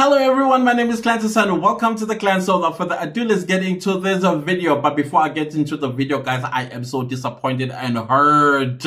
Hello everyone, my name is Clantis and welcome to the Clan. So without further ado, let's get into this video. But before I get into the video, guys, I am so disappointed and hurt.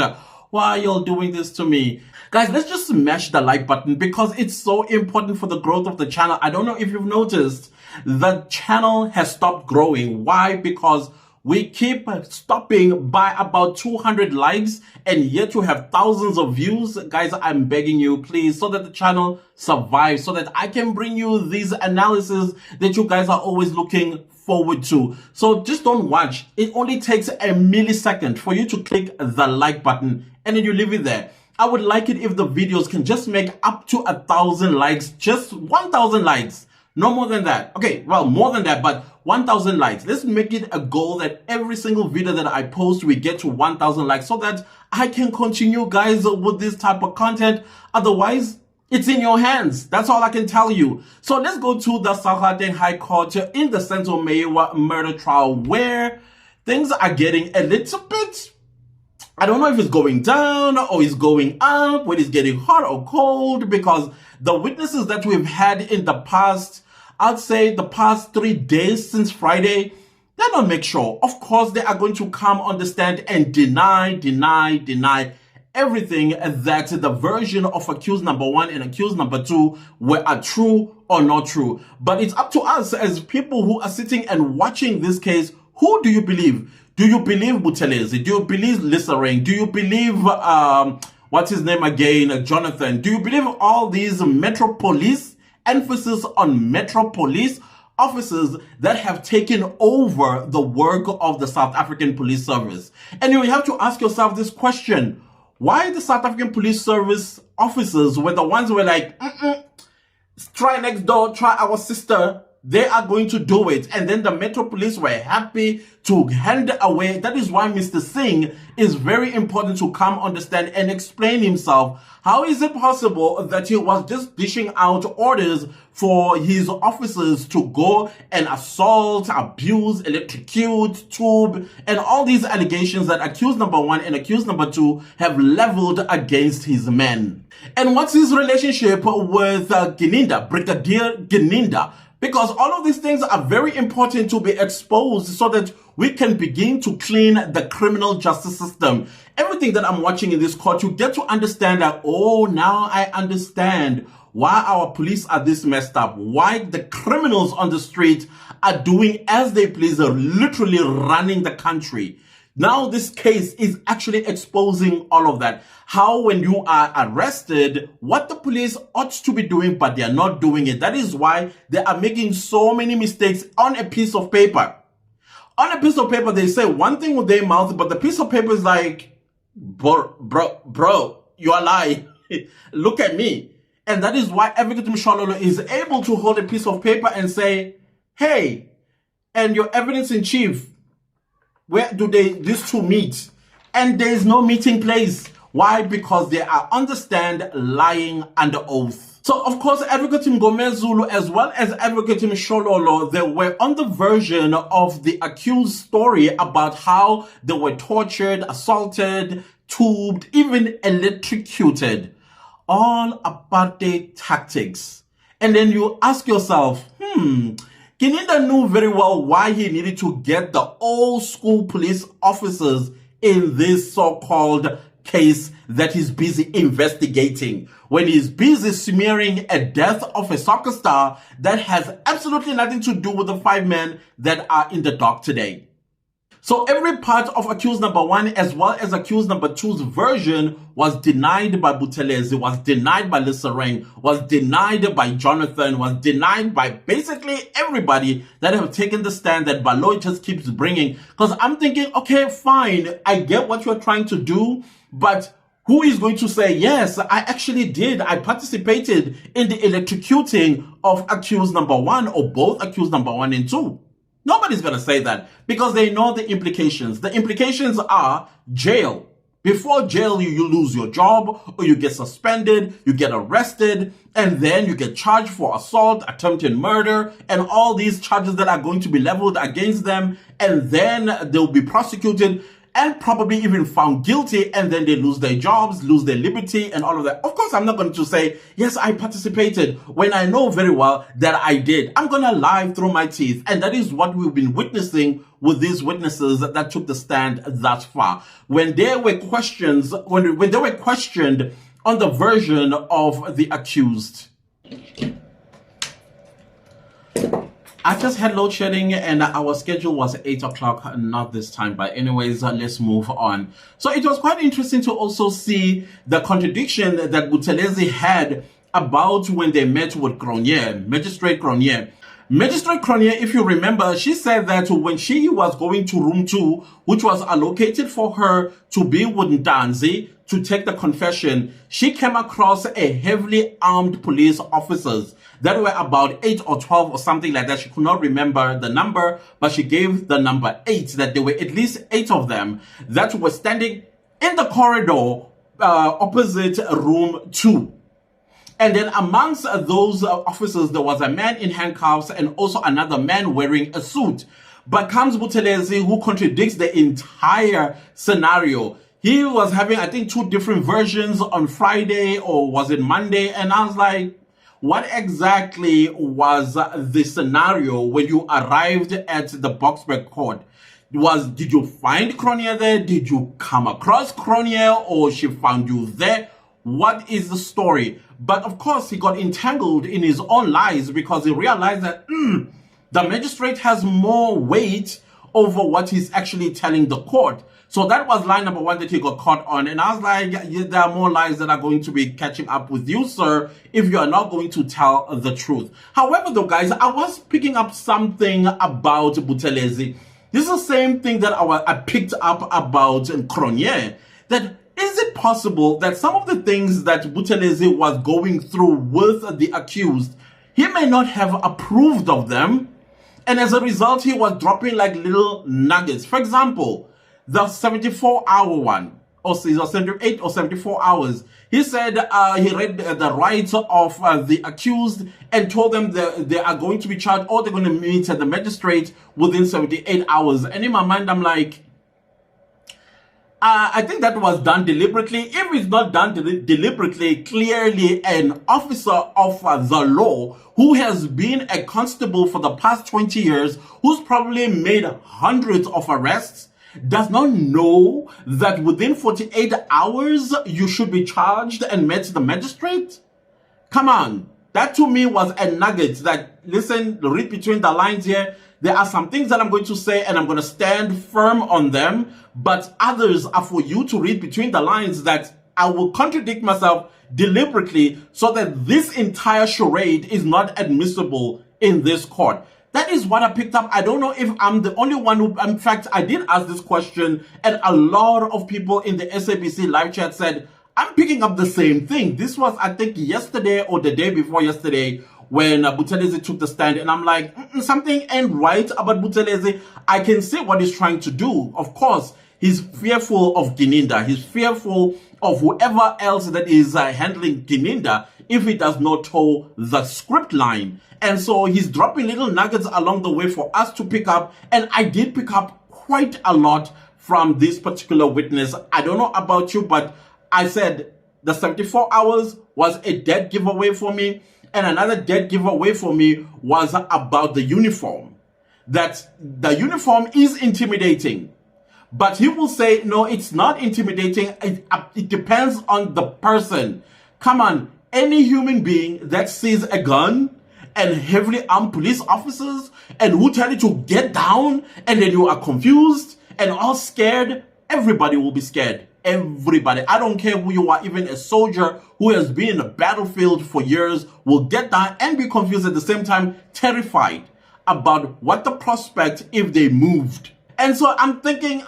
Why are y'all doing this to me? Guys, let's just smash the like button because it's so important for the growth of the channel. I don't know if you've noticed, the channel has stopped growing. Why? Because we keep stopping by about 200 likes and yet you have thousands of views. Guys, I'm begging you, please, so that the channel survives, so that I can bring you these analysis that you guys are always looking forward to. So just don't watch. It only takes a millisecond for you to click the like button and then you leave it there. I would like it if the videos can just make up to 1,000 likes, just 1,000 likes. No more than that. Okay, well, more than that, but 1,000 likes. Let's make it a goal that every single video that I post, we get to 1,000 likes so that I can continue, guys, with this type of content. Otherwise, it's in your hands. That's all I can tell you. So let's go to the Gauteng High Court in the Senzo Meyiwa murder trial, where things are getting a little bit, I don't know if it's going down or it's going up, whether it's getting hot or cold, because the witnesses that we've had in the past, I'd say the past 3 days since Friday, they're not make sure. Of course, they are going to come on the stand and deny everything that the version of accused number 1 and accused number 2 are true or not true. But it's up to us as people who are sitting and watching this case. Who do you believe? Do you believe Buthelezi? Do you believe Lissereng? Do you believe, what's his name again, Jonathan? Do you believe all these Metro Police, emphasis on Metro Police officers that have taken over the work of the South African Police Service? And you have to ask yourself this question. Why the South African Police Service officers were the ones who were like, try next door, try our sister, they are going to do it. And then the Metro Police were happy to hand away. That is why Mr. Singh is very important to come understand and explain himself. How is it possible that he was just dishing out orders for his officers to go and assault, abuse, electrocute, tube, and all these allegations that accused number 1 and accused number 2 have leveled against his men? And what's his relationship with Gininda, Brigadier Gininda? Because all of these things are very important to be exposed so that we can begin to clean the criminal justice system. Everything that I'm watching in this court, you get to understand that, oh, now I understand why our police are this messed up, why the criminals on the street are doing as they please, are literally running the country. Now this case is actually exposing all of that. How when you are arrested, what the police ought to be doing, but they are not doing it. That is why they are making so many mistakes on a piece of paper. On a piece of paper, they say one thing with their mouth, but the piece of paper is like, bro, you are lying. Look at me. And that is why Advocate Mshololo is able to hold a piece of paper and say, hey, and your evidence in chief, where do these two meet? And there is no meeting place. Why? Because they are on the stand lying under oath. So, of course, Advocate Zulu as well as Advocate Mshololo, they were on the version of the accused story about how they were tortured, assaulted, tubed, even electrocuted. All apartheid tactics. And then you ask yourself, Gininda knew very well why he needed to get the old school police officers in this so-called case that he's busy investigating. When he's busy smearing a death of a soccer star that has absolutely nothing to do with the 5 men that are in the dock today. So every part of accused number 1 as well as accused number 2's version was denied by Buthelezi, was denied by Lissereng, was denied by Jonathan, was denied by basically everybody that have taken the stand that Baloy just keeps bringing. Because I'm thinking, okay, fine, I get what you're trying to do, but who is going to say, yes, I actually did, I participated in the electrocuting of accused number 1 or both accused number 1 and 2? Nobody's going to say that because they know the implications. The implications are jail. Before jail, you lose your job or you get suspended, you get arrested, and then you get charged for assault, attempted murder, and all these charges that are going to be leveled against them, and then they'll be prosecuted. and probably even found guilty, and then they lose their jobs, lose their liberty, and all of that. Of course, I'm not going to say, yes, I participated, when I know very well that I did. I'm going to lie through my teeth. And that is what we've been witnessing with these witnesses that took the stand thus far. When there were questions, when they were questioned on the version of the accused. I just had load shedding and our schedule was 8 o'clock, not this time. But anyways, let's move on. So it was quite interesting to also see the contradiction that Buthelezi had about when they met with Cronje, Magistrate Cronje. Magistrate Cronje, if you remember, she said that when she was going to room 2, which was allocated for her to be with Ntanzi to take the confession, she came across a heavily armed police officers that were about 8 or 12 or something like that. She could not remember the number, but she gave the number 8, that there were at least 8 of them that were standing in the corridor opposite room 2. And then amongst those officers, there was a man in handcuffs and also another man wearing a suit. But comes Buthelezi, who contradicts the entire scenario. He was having, I think, 2 different versions on Friday, or was it Monday? And I was like, what exactly was the scenario when you arrived at the Boksburg court? Did you find Cronje there? Did you come across Cronje, or she found you there? What is the story? But of course, he got entangled in his own lies because he realized that the magistrate has more weight over what he's actually telling the court. So that was lie number 1 that he got caught on. And I was like, yeah, there are more lies that are going to be catching up with you, sir, if you are not going to tell the truth. However, though, guys, I was picking up something about Buthelezi. This is the same thing that I picked up about Cronje, that is it possible that some of the things that Buthelezi was going through with the accused, he may not have approved of them, and as a result, he was dropping like little nuggets. For example, the 74-hour one, or 78 or 74 hours, he said he read the rights of the accused and told them that they are going to be charged, or they're going to meet at the magistrate within 78 hours. And in my mind, I'm like, I think that was done deliberately. If it's not done deliberately, clearly an officer of the law who has been a constable for the past 20 years, who's probably made hundreds of arrests, does not know that within 48 hours you should be charged and met the magistrate? Come on. That to me was a nugget that, listen, read between the lines here. There are some things that I'm going to say and I'm going to stand firm on them, but others are for you to read between the lines that I will contradict myself deliberately so that this entire charade is not admissible in this court. That is what I picked up. I don't know if I'm the only one who, in fact, I did ask this question and a lot of people in the SABC live chat said, I'm picking up the same thing. This was, I think, yesterday or the day before yesterday when Buthelezi took the stand, and I'm like, something ain't right about Buthelezi. I can see what he's trying to do. Of course, he's fearful of Gininda. He's fearful of whoever else that is handling Gininda if he does not toe the script line. And so he's dropping little nuggets along the way for us to pick up. And I did pick up quite a lot from this particular witness. I don't know about you, but I said the 74 hours was a dead giveaway for me. And another dead giveaway for me was about the uniform. That the uniform is intimidating. But he will say, no, it's not intimidating. It depends on the person. Come on, any human being that sees a gun and heavily armed police officers and who tell you to get down and then you are confused and all scared, everybody will be scared. Everybody. I don't care who you are, even a soldier who has been in a battlefield for years will get down and be confused at the same time, terrified about what the prospect if they moved. And so I'm thinking,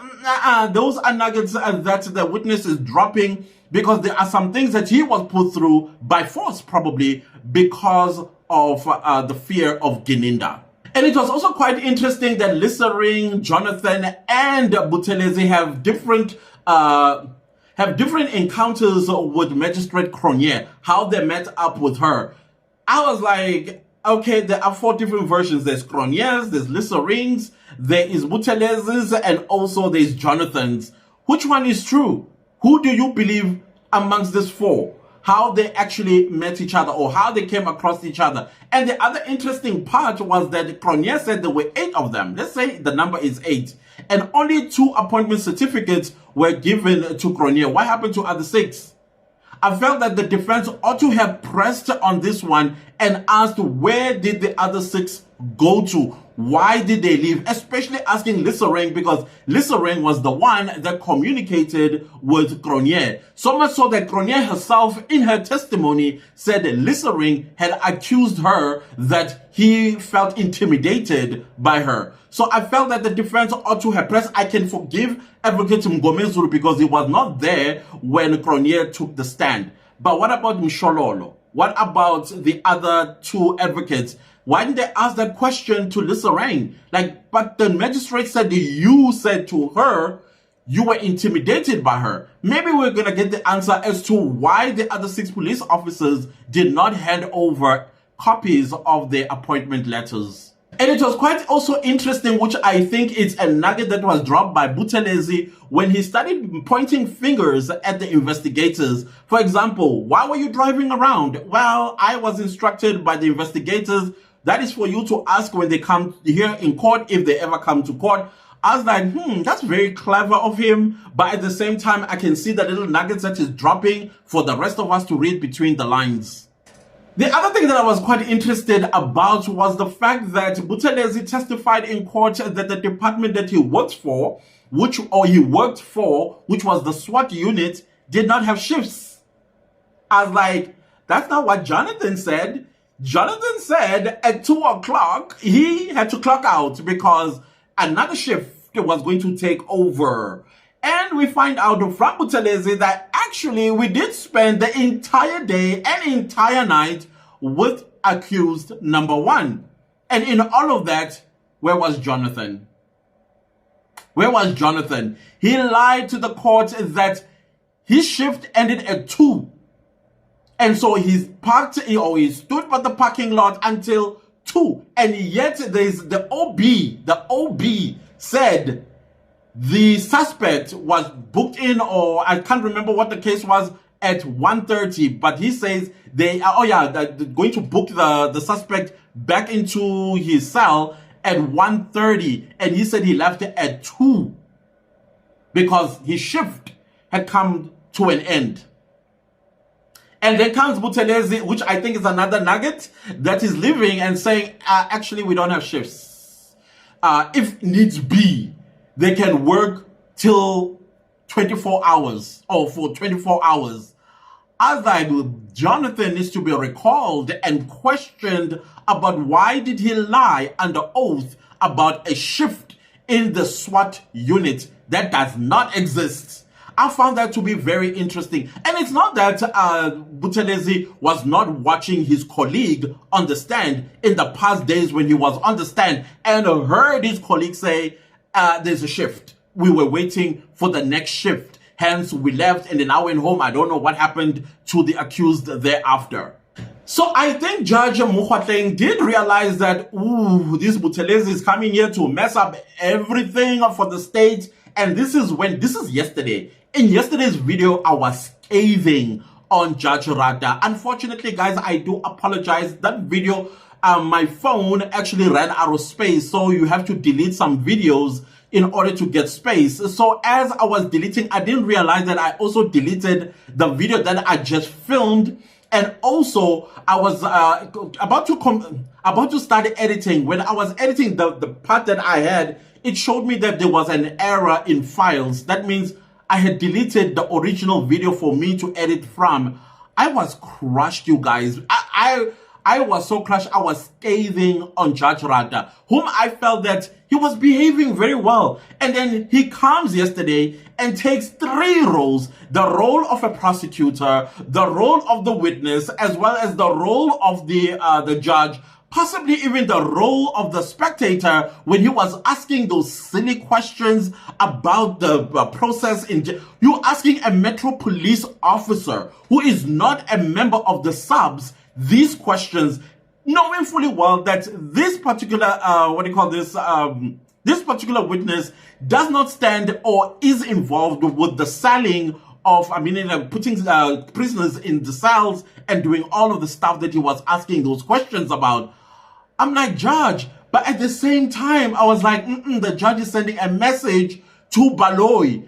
those are nuggets that the witness is dropping because there are some things that he was put through by force, probably because of the fear of Gininda. And it was also quite interesting that Lissering, Jonathan, and Buthelezi have different encounters with Magistrate Cronje, how they met up with her. I was like, okay, there are 4 different versions. There's Cronje's, there's Lissering's, there is Buthelezi's, and also there's Jonathan's. Which one is true? Who do you believe amongst these four? How they actually met each other or how they came across each other. And the other interesting part was that Cronje said there were 8 of them. Let's say the number is 8. And only 2 appointment certificates were given to Cronje. What happened to other 6? I felt that the defense ought to have pressed on this one and asked, where did the other 6 go to? Why did they leave? Especially asking Lissereng, because Lissereng was the one that communicated with Cronje. So much so that Cronje herself, in her testimony, said that Lissereng had accused her that he felt intimidated by her. So I felt that the defense ought to have pressed. I can forgive Advocate Zulu because he was not there when Cronje took the stand. But what about Mshololo? What about the other 2 advocates? Why didn't they ask that question to Lissereng? But the magistrate said you said to her you were intimidated by her. Maybe we're going to get the answer as to why the other 6 police officers did not hand over copies of their appointment letters. And it was quite also interesting, which I think is a nugget that was dropped by Buthelezi when he started pointing fingers at the investigators. For example, why were you driving around? Well, I was instructed by the investigators. That is for you to ask when they come here in court, if they ever come to court. I was like, that's very clever of him. But at the same time, I can see the little nuggets that is dropping for the rest of us to read between the lines. The other thing that I was quite interested about was the fact that Buthelezi testified in court that the department that he worked for, which was the SWAT unit, did not have shifts. I was like, that's not what Jonathan said. Jonathan said at 2 o'clock, he had to clock out because another shift was going to take over. And we find out from Buthelezi that actually we did spend the entire day and entire night with accused number 1. And in all of that, where was Jonathan? Where was Jonathan? He lied to the court that his shift ended at 2. And so he stood by the parking lot until 2. And yet there's the OB said the suspect was booked in, or I can't remember what the case was, at 1:30. But he says they're going to book the suspect back into his cell at 1:30. And he said he left at 2 because his shift had come to an end. And then comes Buthelezi, which I think is another nugget, that is leaving and saying, actually, we don't have shifts. If needs be, they can work till 24 hours or for 24 hours. As Jonathan needs to be recalled and questioned about why did he lie under oath about a shift in the SWAT unit that does not exist. I found that to be very interesting. And it's not that Buthelezi was not watching his colleague on the stand in the past days when he was on the stand and heard his colleague say, there's a shift. We were waiting for the next shift. Hence, we left and then I went home. I don't know what happened to the accused thereafter. So I think Judge Mokgoatleng did realize that, this Buthelezi is coming here to mess up everything for the state. And this is yesterday. In yesterday's video, I was scathing on Judge Rada. Unfortunately, guys, I do apologize. That video, my phone actually ran out of space. So you have to delete some videos in order to get space. So as I was deleting, I didn't realize that I also deleted the video that I just filmed. And also, I was about to start editing. When I was editing the part that I had, it showed me that there was an error in files. That means I had deleted the original video for me to edit from. I was crushed, you guys. I was so crushed. I was scathing on Judge Rada, whom I felt that he was behaving very well. And then he comes yesterday and takes 3 roles: the role of a prosecutor, the role of the witness, as well as the role of the judge, possibly even the role of the spectator when he was asking those silly questions about the process. You're asking a Metro Police officer who is not a member of the subs these questions, knowing fully well that this particular, this particular witness does not stand or is involved with the selling of, putting prisoners in the cells and doing all of the stuff that he was asking those questions about. I'm like, Judge, but at the same time, I was like, the judge is sending a message to Baloyi,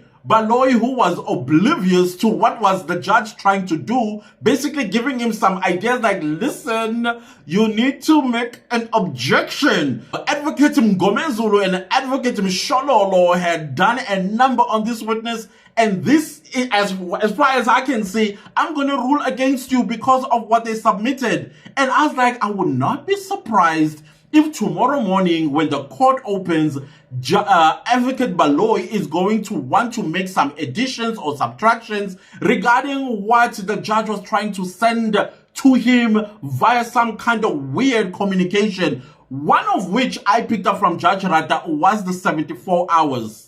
who was oblivious to what was the judge trying to do, basically giving him some ideas like, listen, you need to make an objection. Advocate Zulu and Advocate Mshololo had done a number on this witness, and this, as far as I can see, I'm going to rule against you because of what they submitted. And I was like, I would not be surprised if tomorrow morning when the court opens, Advocate Baloyi is going to want to make some additions or subtractions regarding what the judge was trying to send to him via some kind of weird communication, one of which I picked up from Judge Rata was the 74 hours.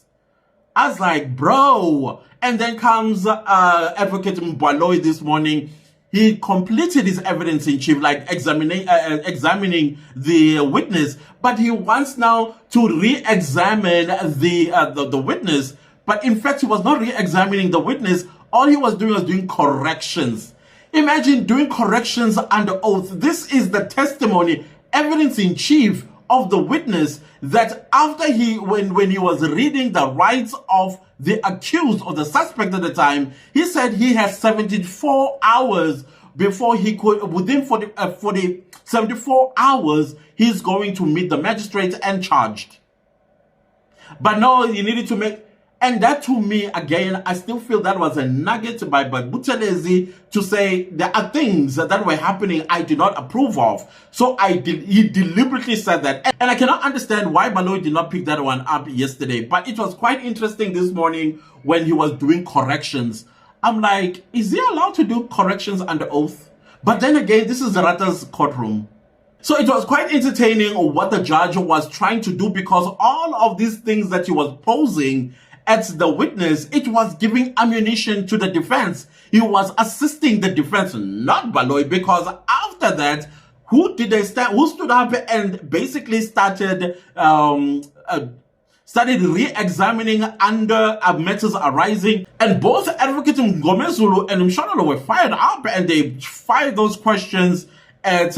I was like, bro. And then comes Advocate Baloyi this morning. He completed his evidence in chief, like examining the witness, but he wants now to re-examine the witness. But in fact, he was not re-examining the witness. All he was doing corrections. Imagine doing corrections under oath. This is the testimony, evidence in chief of the witness, that after when he was reading the rights of the accused or the suspect at the time, he said he has 74 hours before he could, within 74 hours, he's going to meet the magistrate and charged. But no, he needed to make, and that to me, again, I still feel that was a nugget by Buthelezi to say there are things that were happening I did not approve of. So he deliberately said that. And I cannot understand why Baloyi did not pick that one up yesterday. But it was quite interesting this morning when he was doing corrections. I'm like, is he allowed to do corrections under oath? But then again, this is Rata's courtroom. So it was quite entertaining what the judge was trying to do, because all of these things that he was posing at the witness, it was giving ammunition to the defense. He was assisting the defense, not Baloyi, because after that, who stood up and basically started re-examining under matters arising, and both Advocate Zulu and Mshololo were fired up, and they fired those questions at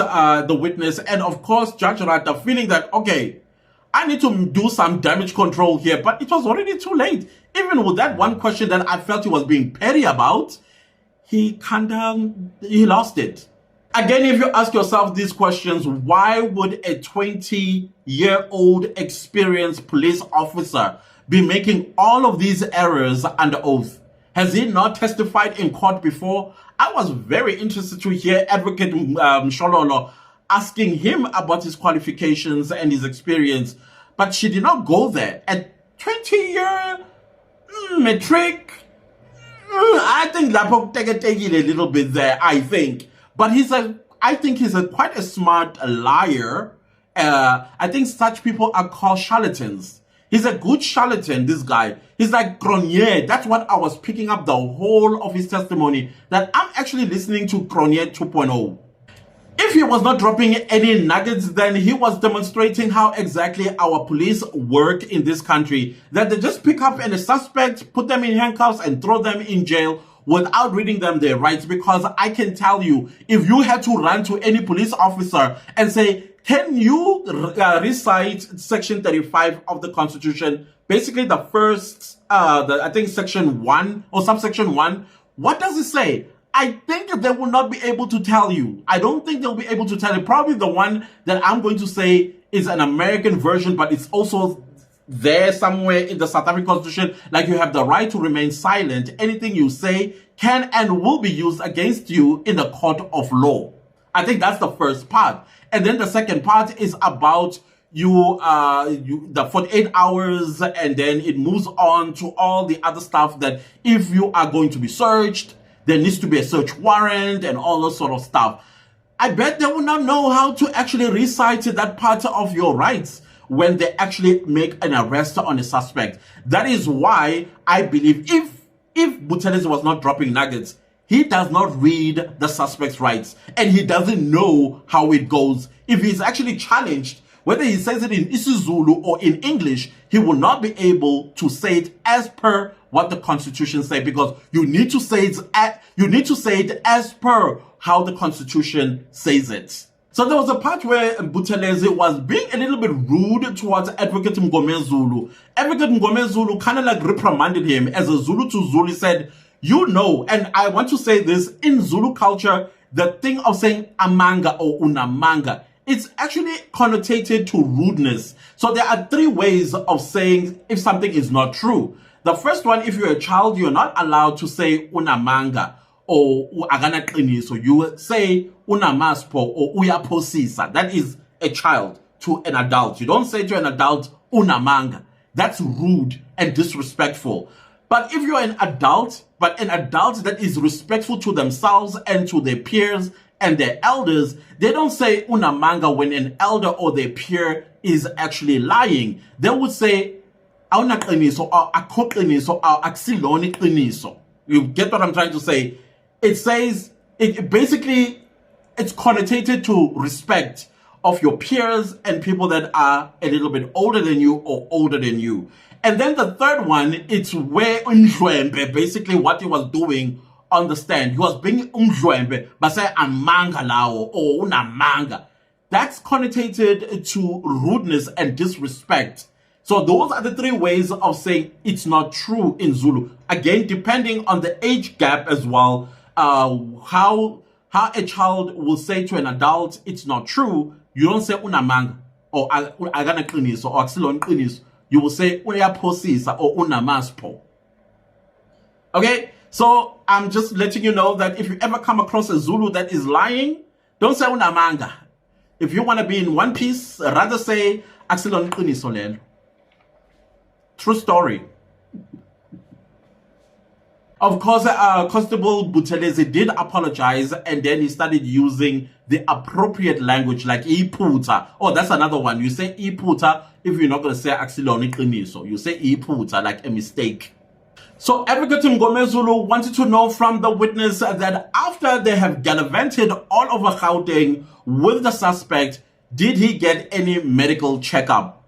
the witness. And of course, Judge Rata feeling that, okay, I need to do some damage control here, but it was already too late. Even with that one question that I felt he was being petty about, he lost it. Again, if you ask yourself these questions, why would a 20-year-old experienced police officer be making all of these errors under oath? Has he not testified in court before? I was very interested to hear Advocate Mshololo asking him about his qualifications and his experience, but she did not go there. At 20-year matric, I think Lapo take it a little bit there, I think. But I think he's quite a smart liar. I think such people are called charlatans. He's a good charlatan, this guy. He's like Cronier. That's what I was picking up the whole of his testimony, that I'm actually listening to Cronier 2.0. If he was not dropping any nuggets, then he was demonstrating how exactly our police work in this country. That they just pick up a suspect, put them in handcuffs and throw them in jail without reading them their rights. Because I can tell you, if you had to run to any police officer and say, can you recite section 35 of the Constitution? Basically the first, I think section 1 or subsection 1. What does it say? I think they will not be able to tell you. I don't think they'll be able to tell you. Probably the one that I'm going to say is an American version, but it's also there somewhere in the South African Constitution. Like, you have the right to remain silent. Anything you say can and will be used against you in the court of law. I think that's the first part. And then the second part is about the 48 hours, and then it moves on to all the other stuff that if you are going to be searched, there needs to be a search warrant and all those sort of stuff. I bet they will not know how to actually recite that part of your rights when they actually make an arrest on a suspect. That is why I believe if Buthelezi was not dropping nuggets, he does not read the suspect's rights and he doesn't know how it goes. If he's actually challenged Whether he says it in isiZulu or in English, he will not be able to say it as per what the Constitution says, because you need to say it as per how the Constitution says it. So there was a part where Buthelezi was being a little bit rude towards Advocate Mngome Zulu. Advocate Mngome Zulu kind of like reprimanded him as a Zulu to Zulu. He said, you know, and I want to say this, in Zulu culture, the thing of saying amanga or unamanga, it's actually connotated to rudeness. So there are three ways of saying if something is not true. The first one, if you're a child, you're not allowed to say unamanga or agana qiniso. So you say unamaspo or uyaphosisa. That is a child to an adult. You don't say to an adult unamanga. That's rude and disrespectful. But if you're an adult, but an adult that is respectful to themselves and to their peers and their elders, they don't say unamanga when an elder or their peer is actually lying. They would say awuna qiniso or akho qiniso or aksiloni qiniso. You get what I'm trying to say? It says, basically, it's connotated to respect of your peers and people that are a little bit older than you or older than you. And then the third one, it's where Umdlwembe, basically what he was doing on the stand. He was being Umdlwembe, but say amanga lao or unamanga. That's connotated to rudeness and disrespect. So those are the three ways of saying it's not true in Zulu. Again, depending on the age gap as well, how a child will say to an adult, it's not true. You don't say unamanga or agana qiniso or aksilon qiniso. You will say uyaphosisa or unamaspo. Okay, so I'm just letting you know that if you ever come across a Zulu that is lying, don't say unamanga. If you want to be in one piece, rather say aksilon qiniso lelo. True story. Of course, Constable Buthelezi did apologize, and then he started using the appropriate language like iputa. Oh, that's another one. You say iputa if you're not going to say aksiloni qiniso. You say iputa like a mistake. So Advocate Mngome Zulu wanted to know from the witness that after they have gallivanted all over Gauteng with the suspect, did he get any medical checkup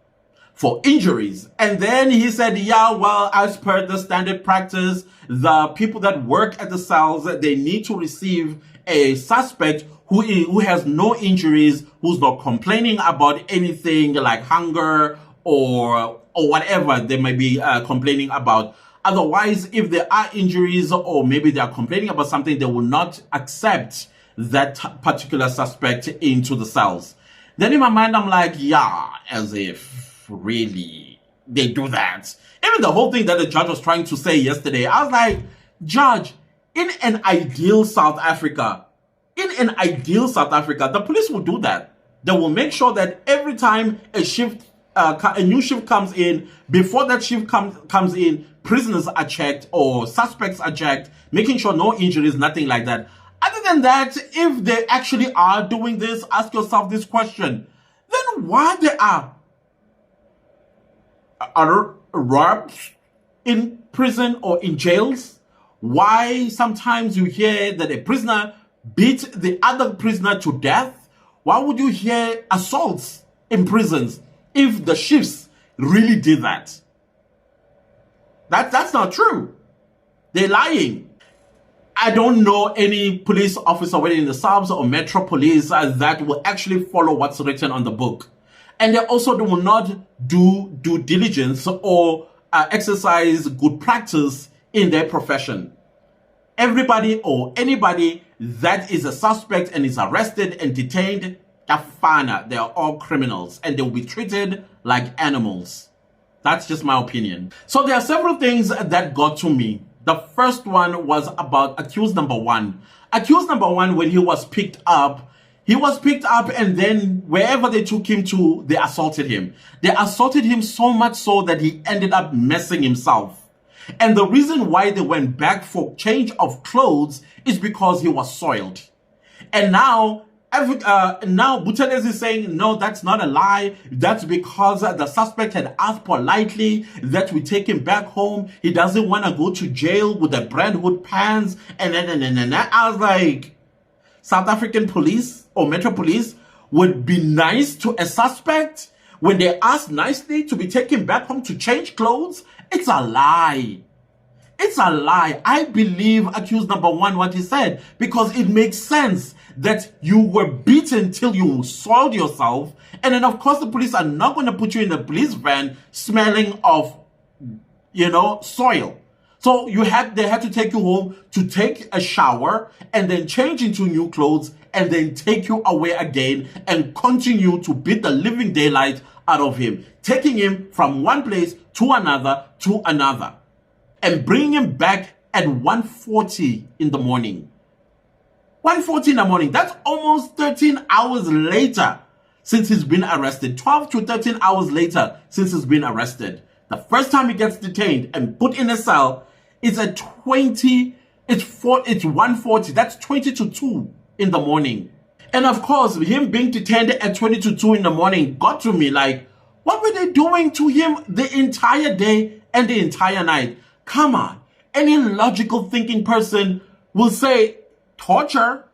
for injuries? And then he said, yeah, well, as per the standard practice, the people that work at the cells, they need to receive a suspect who has no injuries, who's not complaining about anything like hunger or whatever they may be complaining about. Otherwise, if there are injuries or maybe they are complaining about something, they will not accept that particular suspect into the cells. Then in my mind, I'm like, yeah, as if really they do that. Even the whole thing that the judge was trying to say yesterday, I was like, Judge, in an ideal South Africa, the police will do that. They will make sure that every time a new shift comes in, before that shift comes in, prisoners are checked or suspects are checked, making sure no injuries, nothing like that. Other than that, if they actually are doing this, ask yourself this question. Then why there are robs in prison or in jails? Why sometimes you hear that a prisoner beat the other prisoner to death? Why would you hear assaults in prisons if the shifts really did that? That's not true. They're lying. I don't know any police officer, whether in the subs or metro police, that will actually follow what's written on the book. And they also will not do due diligence or exercise good practice in their profession. Everybody or anybody that is a suspect and is arrested and detained, they are all criminals and they will be treated like animals. That's just my opinion. So there are several things that got to me. The first one was about accused number one. Accused number one, when he was picked up and then wherever they took him to, they assaulted him. They assaulted him so much so that he ended up messing himself. And the reason why they went back for change of clothes is because he was soiled. And now Buthelezi is saying, no, that's not a lie. That's because the suspect had asked politely that we take him back home. He doesn't want to go to jail with the brandhood pants. And I was like, South African police or Metro Police, would be nice to a suspect when they ask nicely to be taken back home to change clothes? It's a lie. It's a lie. I believe accused number one what he said, because it makes sense that you were beaten till you soiled yourself, and then of course the police are not going to put you in a police van smelling of, soil. So they had to take you home to take a shower and then change into new clothes and then take you away again and continue to beat the living daylight out of him, taking him from one place to another and bringing him back at 1:40 in the morning. 1:40 in the morning. That's almost 13 hours later since he's been arrested. 12 to 13 hours later since he's been arrested. The first time he gets detained and put in a cell, it's at 1:40. That's 20 to 2 in the morning. And of course, him being detained at 20 to 2 in the morning got to me like, what were they doing to him the entire day and the entire night? Come on. Any logical thinking person will say torture.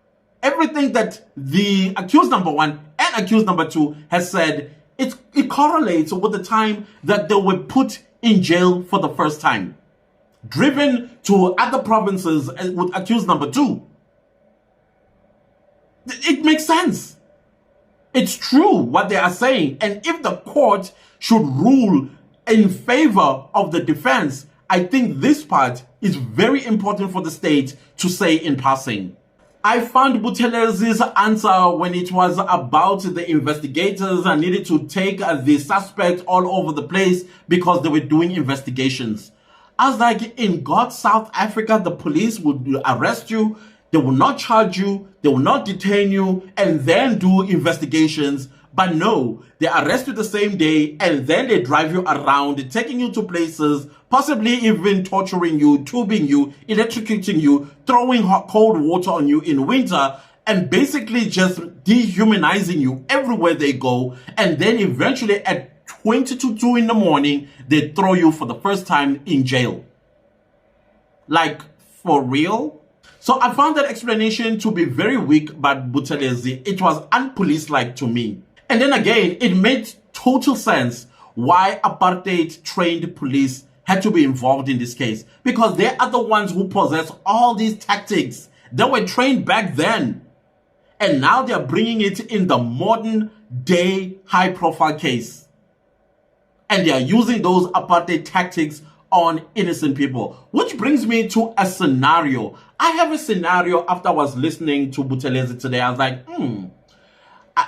Everything that the accused number one and accused number two has said, it correlates with the time that they were put in jail for the first time, driven to other provinces with accused number two. It makes sense. It's true what they are saying. And if the court should rule in favor of the defense, I think this part is very important for the state to say in passing. I found Buthelez's answer when it was about the investigators and needed to take the suspect all over the place because they were doing investigations. I was like, in God's South Africa, the police would arrest you, they will not charge you, they will not detain you, and then do investigations. But no, they arrest you the same day, and then they drive you around, taking you to places, possibly even torturing you, tubing you, electrocuting you, throwing hot, cold water on you in winter, and basically just dehumanizing you everywhere they go. And then eventually at 20 to 2 in the morning, they throw you for the first time in jail. Like, for real? So I found that explanation to be very weak by Buthelezi. It was unpolice-like to me. And then again, it made total sense why apartheid trained police had to be involved in this case, because they are the ones who possess all these tactics that were trained back then. And now they're bringing it in the modern day high profile case. And they are using those apartheid tactics on innocent people. Which brings me to a scenario. I have a scenario after I was listening to Buthelezi today. I was like,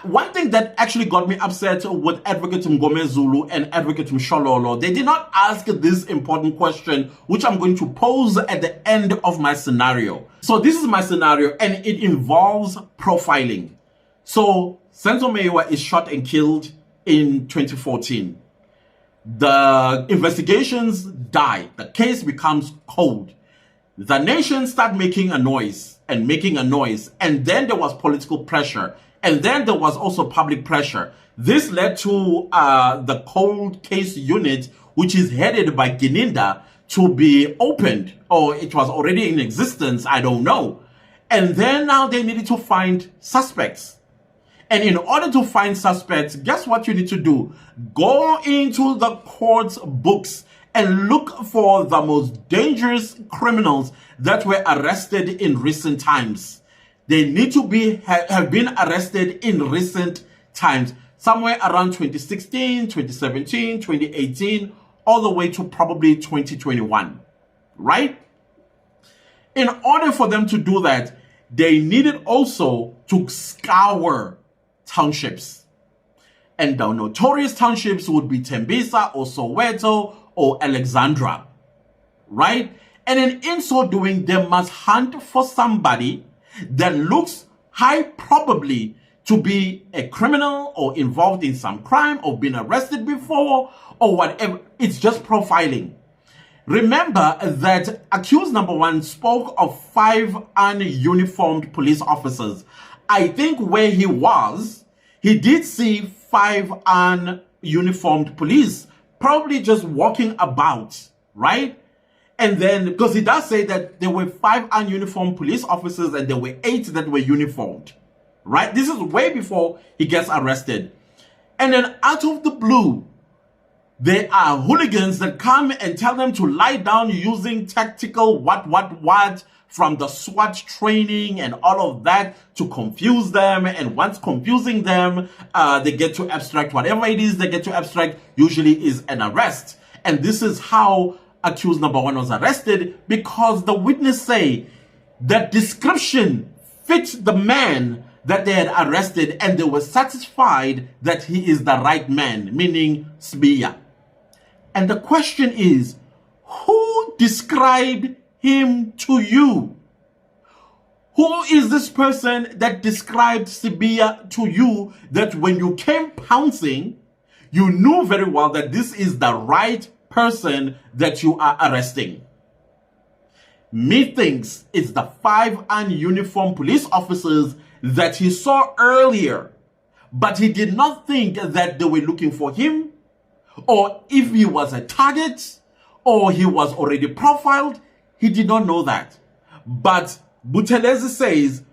one thing that actually got me upset with Advocate Mngome Zulu and Advocate Mshololo, they did not ask this important question, which I'm going to pose at the end of my scenario. So this is my scenario, and it involves profiling. So Senzo Meyiwa is shot and killed in 2014. The investigations die. The case becomes cold. The nation started making a noise, and then there was political pressure. And then there was also public pressure. This led to the cold case unit, which is headed by Gininda, to be opened. Or it was already in existence, I don't know. And then now they needed to find suspects. And in order to find suspects, guess what you need to do? Go into the court's books and look for the most dangerous criminals that were arrested in recent times. They need to have been arrested in recent times, somewhere around 2016, 2017, 2018, all the way to probably 2021, right? In order for them to do that, they needed also to scour townships. And the notorious townships would be Tembisa or Soweto or Alexandra, right? And in so doing, they must hunt for somebody that looks high probably to be a criminal or involved in some crime or been arrested before or whatever. It's just profiling. Remember that accused number one spoke of 5 ununiformed police officers. I think where he was, he did see 5 ununiformed police probably just walking about, right? And then, because he does say that there were 5 ununiformed police officers and there were 8 that were uniformed. right? This is way before he gets arrested. And then out of the blue, there are hooligans that come and tell them to lie down using tactical what from the SWAT training and all of that to confuse them. And once confusing them, they get to abstract whatever it is they get to abstract, usually is an arrest. And this is how accused number one was arrested, because the witness say that description fit the man that they had arrested, and they were satisfied that he is the right man, meaning Sibiya. And the question is, who described him to you? Who is this person that described Sibiya to you, that when you came pouncing, you knew very well that this is the right person that you are arresting? Methinks it's the 5 ununiformed police officers that he saw earlier, but he did not think that they were looking for him, or if he was a target, or he was already profiled. He did not know that. But Buthelezi says,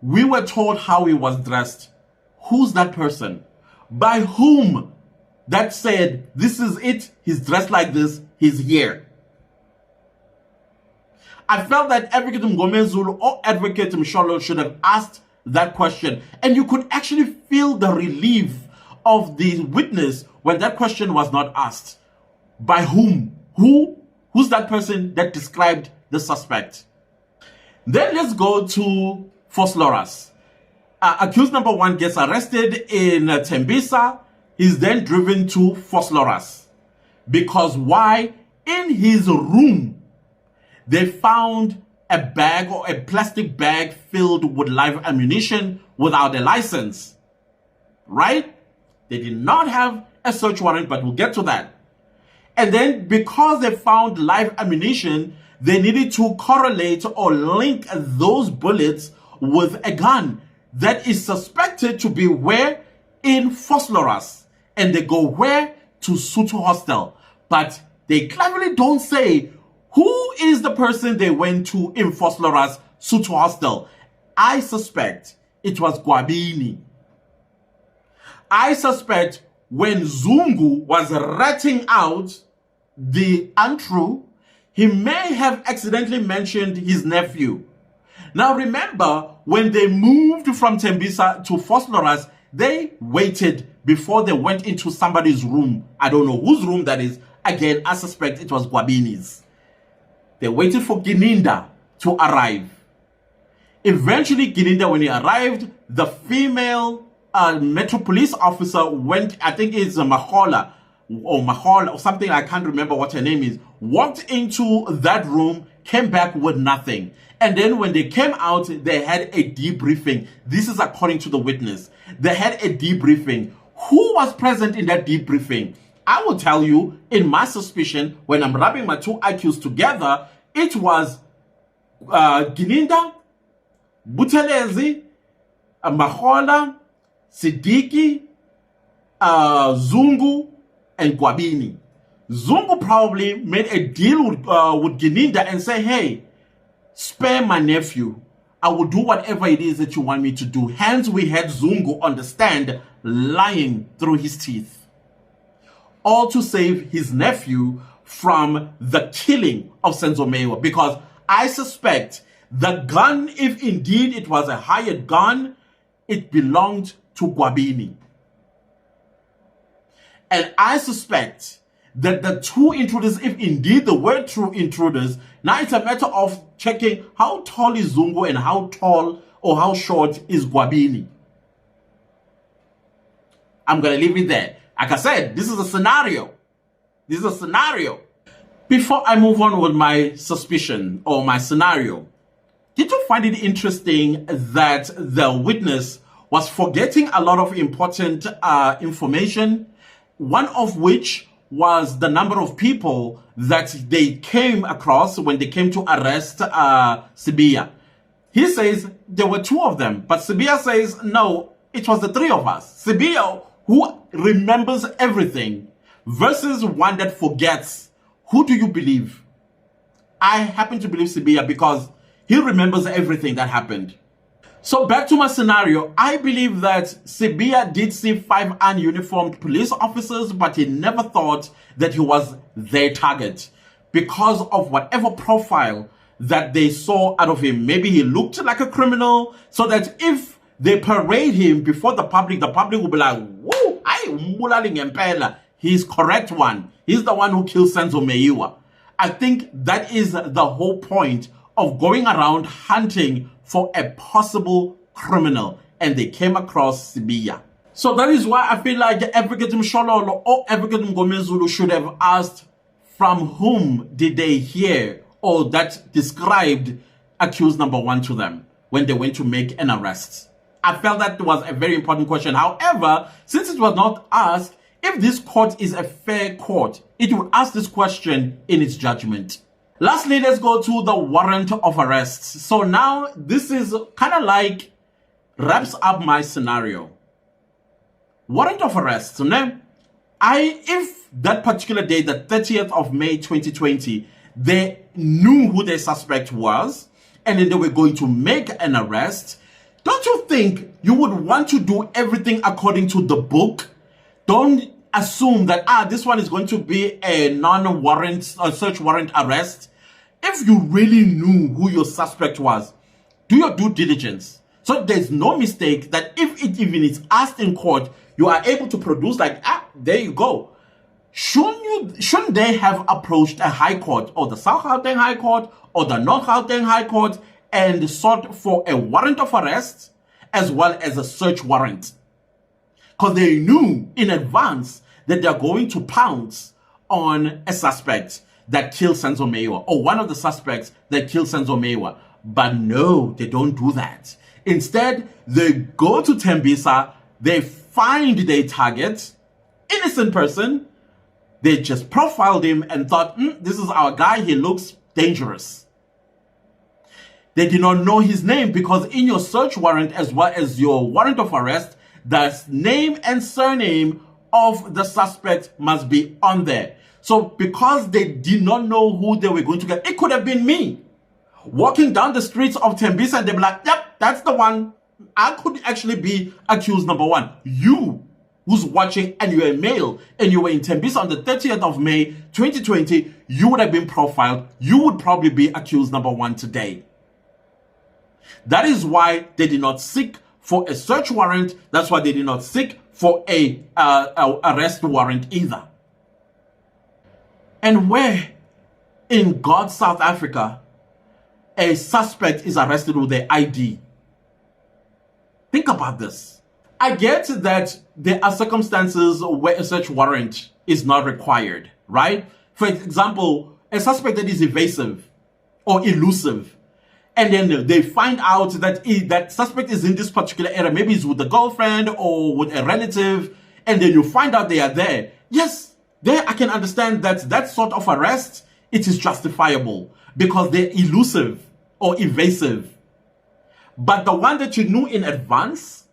we were told how he was dressed. Who's that person? By whom that said, this is it, he's dressed like this, he's here? I felt that Advocate Mngome Zulu or Advocate Msholo should have asked that question. And you could actually feel the relief of the witness when that question was not asked. By whom? Who's that person that described the suspect? Then let's go to Vosloorus. Accused number one gets arrested in Tembisa. He's then driven to Vosloorus. Because why? In his room, they found a bag, or a plastic bag filled with live ammunition without a license. Right? They did not have a search warrant, but we'll get to that. And then because they found live ammunition, they needed to correlate or link those bullets with a gun that is suspected to be where? In Vosloorus. And they go where? To Sotho Hostel. But they cleverly don't say who is the person they went to in Vosloorus, Sotho Hostel. I suspect it was Gwabini. I suspect when Zungu was ratting out the untrue, he may have accidentally mentioned his nephew. Now remember, when they moved from Tembisa to Vosloorus, they waited before they went into somebody's room. I don't know whose room that is. Again, I suspect it was Gwabini's. They waited for Gininda to arrive. Eventually, Gininda, when he arrived, the female Metro Police officer went, I think it's Mahola or something, I can't remember what her name is, walked into that room, came back with nothing. And then when they came out, they had a debriefing. This is according to the witness. They had a debriefing. Who was present in that debriefing? I will tell you, in my suspicion, when I'm rubbing my two IQs together, it was Gininda, Buthelezi, Mahola, Siddiqui, Zungu, and Gwabini. Zungu probably made a deal with Gininda and say, hey, spare my nephew. I will do whatever it is that you want me to do. Hence, we had Zungu on the stand lying through his teeth. All to save his nephew from the killing of Senzo Mewa. Because I suspect the gun, if indeed it was a hired gun, it belonged to Gwabini. And I suspect that the two intruders, if indeed they were true intruders, now it's a matter of checking how tall is Zungu and how tall or how short is Gwabini. I'm going to leave it there. Like I said, this is a scenario. This is a scenario. Before I move on with my suspicion or my scenario, did you find it interesting that the witness was forgetting a lot of important information, one of which was the number of people that they came across when they came to arrest Sibiya? He says there were 2 of them, but Sibiya says, no, it was the 3 of us. Sibiya, who remembers everything, versus one that forgets. Who do you believe? I happen to believe Sibiya because he remembers everything that happened. So back to my scenario, I believe that Sibiya did see 5 ununiformed police officers, but he never thought that he was their target because of whatever profile that they saw out of him. Maybe he looked like a criminal, so that if they parade him before the public will be like, whoa, he's correct one. He's the one who killed Senzo Meyiwa. I think that is the whole point of going around hunting for a possible criminal, and they came across Sibiya. So that is why I feel like Advocate Mshololo or Advocate Zulu should have asked from whom did they hear or that described accused number 1 to them when they went to make an arrest. I felt that was a very important question. However, since it was not asked, if this court is a fair court, it would ask this question in its judgment. Lastly, let's go to the warrant of arrest. So now this is kind of like wraps up my scenario. Warrant of arrest. So now, if that particular day, the 30th of May 2020, they knew who their suspect was, and then they were going to make an arrest, don't you think you would want to do everything according to the book? Don't assume that, this one is going to be a non-warrant or search warrant arrest. If you really knew who your suspect was, do your due diligence. So there's no mistake that if it even is asked in court, you are able to produce like, there you go. Shouldn't they have approached a high court or the South Gauteng High Court or the North Gauteng High Court and sought for a warrant of arrest as well as a search warrant? Because they knew in advance that they're going to pounce on a suspect that killed Senzo Meyiwa, or one of the suspects that killed Senzo Meyiwa. But no, they don't do that. Instead, they go to Tembisa, they find their target, innocent person, they just profiled him and thought, this is our guy, he looks dangerous. They did not know his name because in your search warrant as well as your warrant of arrest, the name and surname of the suspect must be on there. So because they did not know who they were going to get, it could have been me walking down the streets of Tembisa and they'd be like, yep, that's the one. I could actually be accused number 1. You who's watching and you're a male and you were in Tembisa on the 30th of May 2020, you would have been profiled. You would probably be accused number 1 today. That is why they did not seek for a search warrant. That's why they did not seek for a arrest warrant either. And where in God's South Africa a suspect is arrested with their ID? Think about this. I get that there are circumstances where a search warrant is not required, right? For example, a suspect that is evasive or elusive, and then they find out that that suspect is in this particular area, maybe it's with a girlfriend or with a relative, and then you find out they are there. Yes, there I can understand that sort of arrest, it is justifiable because they're elusive or evasive. But the one that you knew in advance,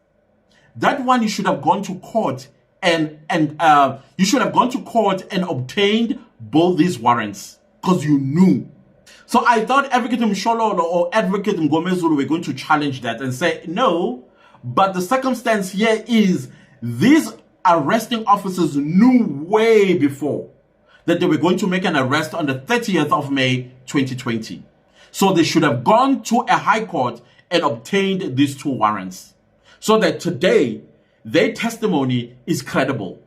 that one you should have gone to court and you should have gone to court and obtained both these warrants because you knew. So I thought Advocate Mshololo or Advocate Zulu were going to challenge that and say, no, but the circumstance here is these arresting officers knew way before that they were going to make an arrest on the 30th of May 2020. So they should have gone to a high court and obtained these 2 warrants so that today their testimony is credible.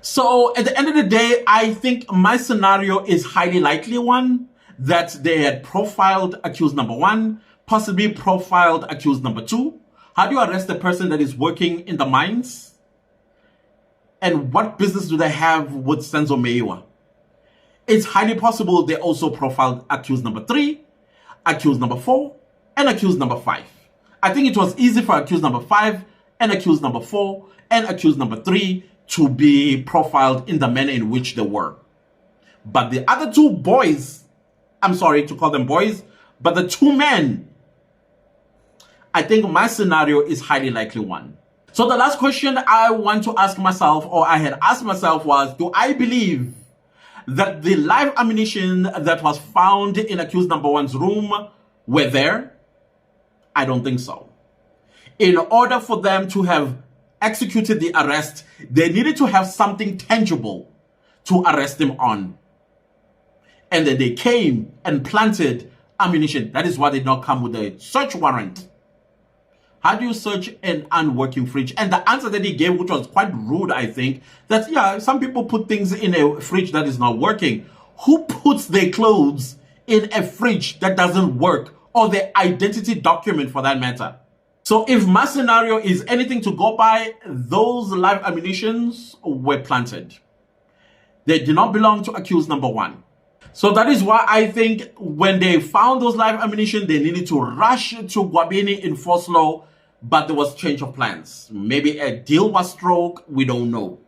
So at the end of the day, I think my scenario is highly likely one that they had profiled accused number 1, possibly profiled accused number 2. How do you arrest a person that is working in the mines? And what business do they have with Senzo Meyiwa? It's highly possible they also profiled accused number 3, accused number 4, and accused number 5. I think it was easy for accused number 5 and accused number 4 and accused number 3 to be profiled in the manner in which they were. But the other 2 boys, I'm sorry to call them boys, but the 2 men, I think my scenario is highly likely one. So the last question I want to ask myself, or I had asked myself, was, do I believe that the live ammunition that was found in accused number 1's room were there? I don't think so. In order for them to have executed the arrest, they needed to have something tangible to arrest him on. And then they came and planted ammunition. That is why they did not come with a search warrant. How do you search an unworking fridge? And the answer that he gave, which was quite rude, I think, that, yeah, some people put things in a fridge that is not working. Who puts their clothes in a fridge that doesn't work, or their identity document for that matter? So if my scenario is anything to go by, those live ammunitions were planted. They do not belong to accused number one. So that is why I think when they found those live ammunition, they needed to rush to Gwabini in Foslo, but there was change of plans. Maybe a deal was struck, we don't know.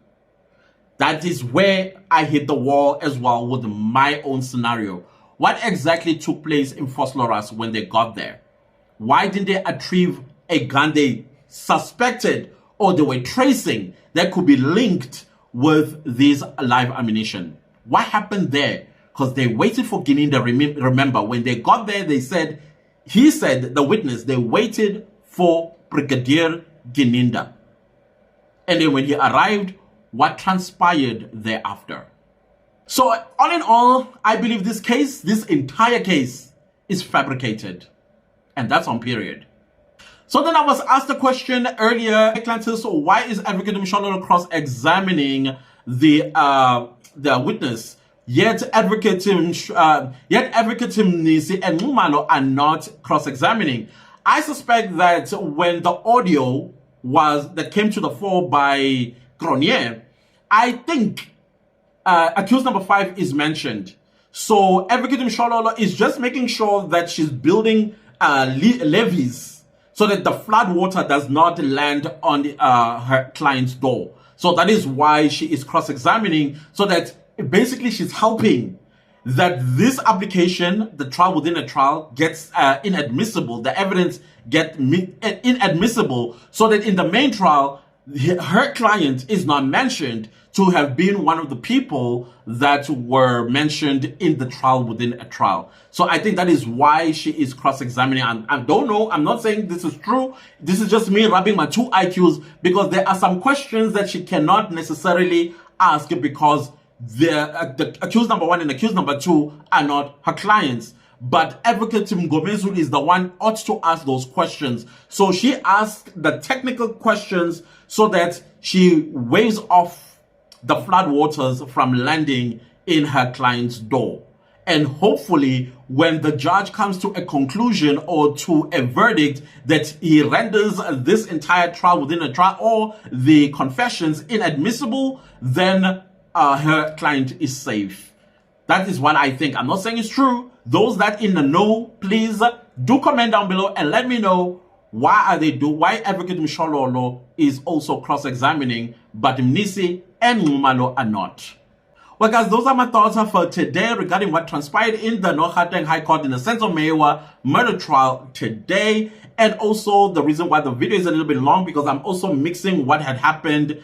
That is where I hit the wall as well with my own scenario. What exactly took place in Fosloras when they got there? Why didn't they retrieve a gun they suspected or they were tracing that could be linked with these live ammunition? What happened there? Because they waited for Gininda. Remember, when they got there, he said, the witness, they waited for Brigadier Gininda. And then when he arrived, what transpired thereafter? So all in all, I believe this entire case is fabricated. And that's on period. So then I was asked a question earlier, Atlantis, why is Advocate Mshololo cross-examining the witness? Yet Advocate Mnisi and Mumalo are not cross-examining. I suspect that when the audio that came to the fore by Gronier, I think accused number 5 is mentioned. So Advocate Mshololo is just making sure that she's building levees so that the flood water does not land on her client's door. So that is why she is cross-examining, so that basically she's helping that this application, the trial within a trial, gets inadmissible. The evidence gets inadmissible, so that in the main trial, her client is not mentioned to have been one of the people that were mentioned in the trial within a trial. So I think that is why she is cross-examining. I don't know. I'm not saying this is true. This is just me rubbing my two IQs, because there are some questions that she cannot necessarily ask because the accused number 1 and accused number 2 are not her clients. But Advocate Mgomezulu is the one ought to ask those questions. So she asked the technical questions so that she waves off the flood waters from landing in her client's door. And hopefully, when the judge comes to a conclusion or to a verdict that he renders this entire trial within a trial or the confessions inadmissible, then her client is safe. That is what I think. I'm not saying it's true. Those that in the know, please do comment down below and let me know why Advocate Mshololo is also cross-examining, but Mnisi and Mumalo are not. Well, guys, those are my thoughts for today regarding what transpired in the North Gauteng High Court in the Senzo Mewa murder trial today. And also the reason why the video is a little bit long, because I'm also mixing what had happened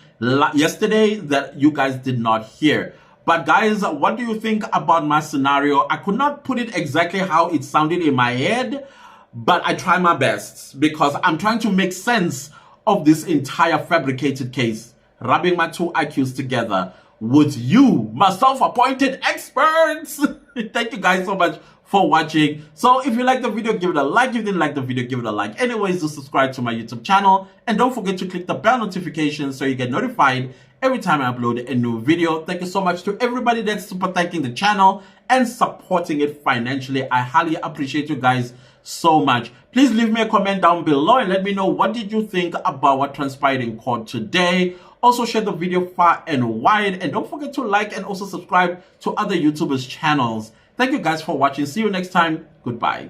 yesterday that you guys did not hear. But guys, what do you think about my scenario? I could not put it exactly how it sounded in my head, but I try my best because I'm trying to make sense of this entire fabricated case, rubbing my two IQs together with you, my self-appointed experts. Thank you guys so much for watching. So if you like the video, give it a like. If you didn't like the video, give it a like. Anyways, do subscribe to my YouTube channel. And don't forget to click the bell notification so you get notified every time I upload a new video. Thank you so much to everybody that's super thanking the channel and supporting it financially. I highly appreciate you guys so much. Please leave me a comment down below and let me know what did you think about what transpired in court today. Also share the video far and wide, and don't forget to like and also subscribe to other YouTubers channels. Thank you guys for watching. See you next time. Goodbye.